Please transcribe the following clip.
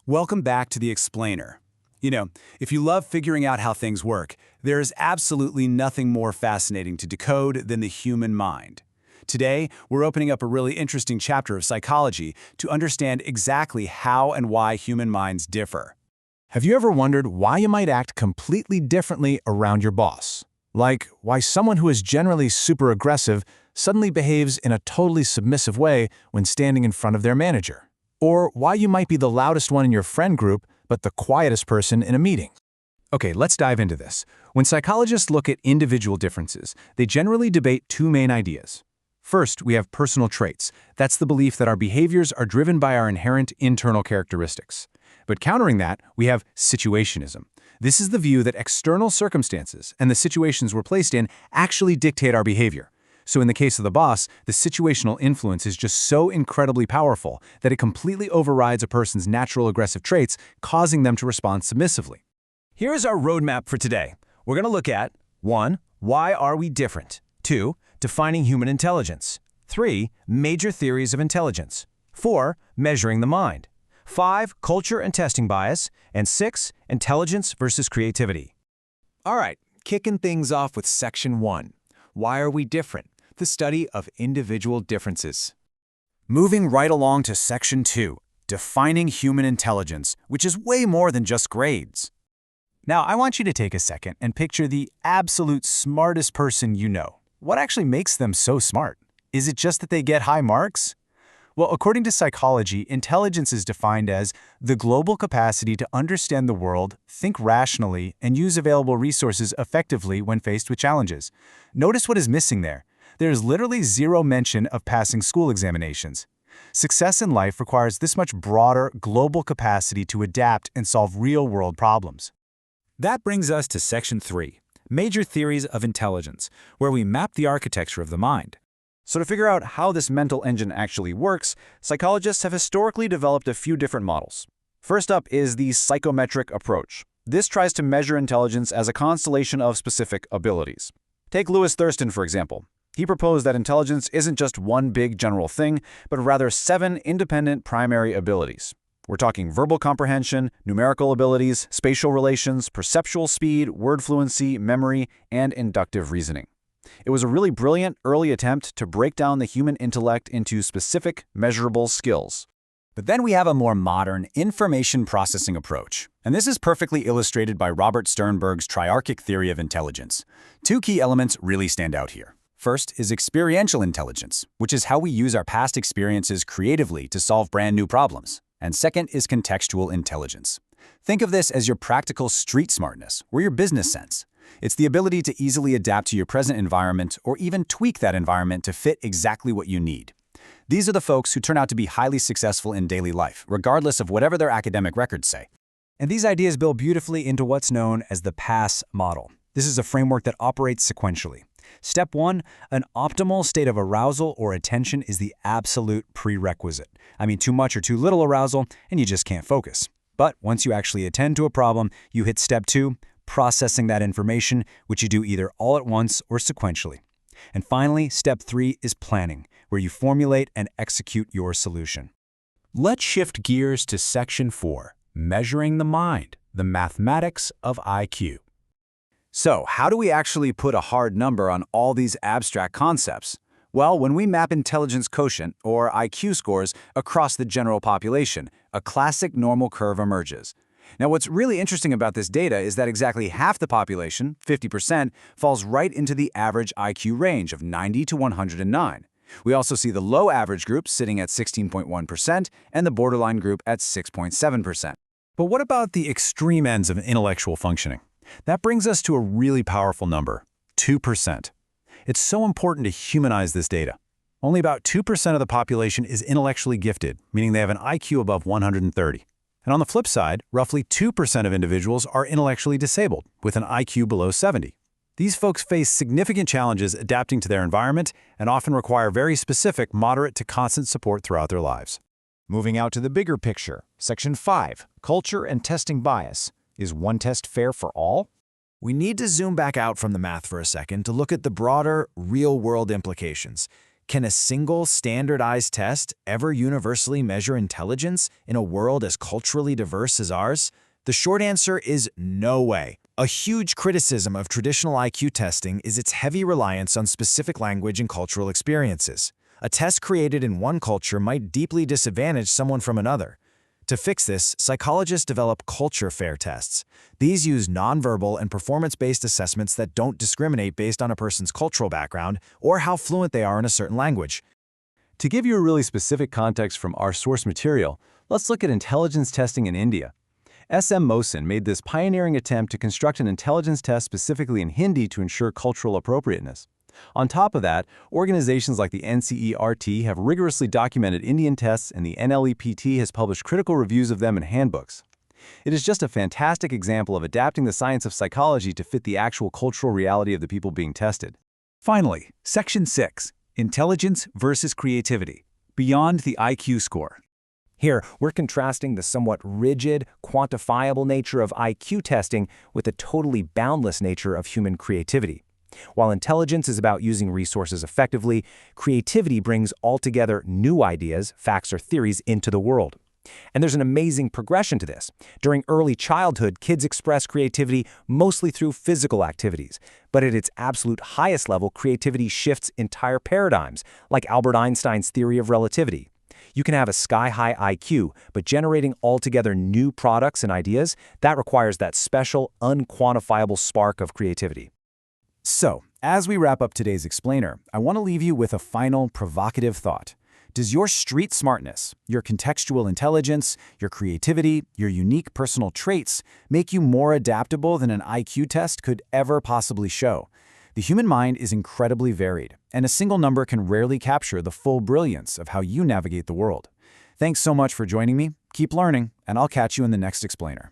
Welcome back to The Explainer. If you love figuring out how things work, there is absolutely nothing more fascinating to decode than the human mind. Today, we're opening up a really interesting chapter of psychology to understand exactly how and why human minds differ. Have you ever wondered why you might act completely differently around your boss? Like why someone who is generally super aggressive suddenly behaves in a totally submissive way when standing in front of their manager? Or why you might be the loudest one in your friend group but the quietest person in a meeting? Okay, let's dive into this. When psychologists look at individual differences, they generally debate two main ideas. First, we have personal traits. That's the belief that our behaviors are driven by our inherent internal characteristics. But countering that, we have situationism. This is the view that external circumstances and the situations we're placed in actually dictate our behavior. So in the case of the boss, the situational influence is just so incredibly powerful that it completely overrides a person's natural aggressive traits, causing them to respond submissively. Here is our roadmap for today. We're going to look at 1. Why are we different? 2. Defining human intelligence. 3. Major theories of intelligence. 4. Measuring the mind. 5. Culture and testing bias. And 6. Intelligence versus creativity. All right, kicking things off with Section 1. Why are we different? The study of individual differences. Moving right along to Section 2, Defining Human Intelligence, which is way more than just grades. Now, I want you to take a second and picture the absolute smartest person you know. What actually makes them so smart? Is it just that they get high marks? Well, according to psychology, intelligence is defined as the global capacity to understand the world, think rationally, and use available resources effectively when faced with challenges. Notice what is missing there. There is literally zero mention of passing school examinations. Success in life requires this much broader, global capacity to adapt and solve real-world problems. That brings us to Section 3, Major Theories of Intelligence, where we map the architecture of the mind. So to figure out how this mental engine actually works, psychologists have historically developed a few different models. First up is the psychometric approach. This tries to measure intelligence as a constellation of specific abilities. Take Lewis Thurston, for example. He proposed that intelligence isn't just one big general thing, but rather 7 independent primary abilities. We're talking verbal comprehension, numerical abilities, spatial relations, perceptual speed, word fluency, memory, and inductive reasoning. It was a really brilliant early attempt to break down the human intellect into specific, measurable skills. But then we have a more modern information processing approach. And this is perfectly illustrated by Robert Sternberg's triarchic theory of intelligence. 2 key elements really stand out here. First is experiential intelligence, which is how we use our past experiences creatively to solve brand new problems. And second is contextual intelligence. Think of this as your practical street smartness or your business sense. It's the ability to easily adapt to your present environment or even tweak that environment to fit exactly what you need. These are the folks who turn out to be highly successful in daily life, regardless of whatever their academic records say. And these ideas build beautifully into what's known as the PASS model. This is a framework that operates sequentially. Step 1, an optimal state of arousal or attention is the absolute prerequisite. I mean, too much or too little arousal, and you just can't focus. But once you actually attend to a problem, you hit Step 2, processing that information, which you do either all at once or sequentially. And finally, Step 3 is planning, where you formulate and execute your solution. Let's shift gears to Section 4, Measuring the Mind, the Mathematics of IQ. So, how do we actually put a hard number on all these abstract concepts? Well, when we map intelligence quotient, or IQ scores, across the general population, a classic normal curve emerges. Now, what's really interesting about this data is that exactly half the population, 50%, falls right into the average IQ range of 90 to 109. We also see the low average group sitting at 16.1% and the borderline group at 6.7%. But what about the extreme ends of intellectual functioning? That brings us to a really powerful number, 2%. It's so important to humanize this data. Only about 2% of the population is intellectually gifted, meaning they have an IQ above 130. And on the flip side, roughly 2% of individuals are intellectually disabled, with an IQ below 70. These folks face significant challenges adapting to their environment and often require very specific, moderate to constant support throughout their lives. Moving out to the bigger picture, Section 5, Culture and Testing Bias. Is one test fair for all? We need to zoom back out from the math for a second to look at the broader, real-world implications. Can a single standardized test ever universally measure intelligence in a world as culturally diverse as ours? The short answer is no way. A huge criticism of traditional IQ testing is its heavy reliance on specific language and cultural experiences. A test created in one culture might deeply disadvantage someone from another. To fix this, psychologists develop culture-fair tests. These use nonverbal and performance-based assessments that don't discriminate based on a person's cultural background or how fluent they are in a certain language. To give you a really specific context from our source material, let's look at intelligence testing in India. S.M. Mosin made this pioneering attempt to construct an intelligence test specifically in Hindi to ensure cultural appropriateness. On top of that, organizations like the NCERT have rigorously documented Indian tests, and the NLEPT has published critical reviews of them in handbooks. It is just a fantastic example of adapting the science of psychology to fit the actual cultural reality of the people being tested. Finally, Section 6, Intelligence versus Creativity, Beyond the IQ Score. Here, we're contrasting the somewhat rigid, quantifiable nature of IQ testing with the totally boundless nature of human creativity. While intelligence is about using resources effectively, creativity brings altogether new ideas, facts, or theories into the world. And there's an amazing progression to this. During early childhood, kids express creativity mostly through physical activities. But at its absolute highest level, creativity shifts entire paradigms, like Albert Einstein's theory of relativity. You can have a sky-high IQ, but generating altogether new products and ideas, that requires that special, unquantifiable spark of creativity. So, as we wrap up today's explainer, I want to leave you with a final provocative thought. Does your street smartness, your contextual intelligence, your creativity, your unique personal traits make you more adaptable than an IQ test could ever possibly show? The human mind is incredibly varied, and a single number can rarely capture the full brilliance of how you navigate the world. Thanks so much for joining me. Keep learning, and I'll catch you in the next explainer.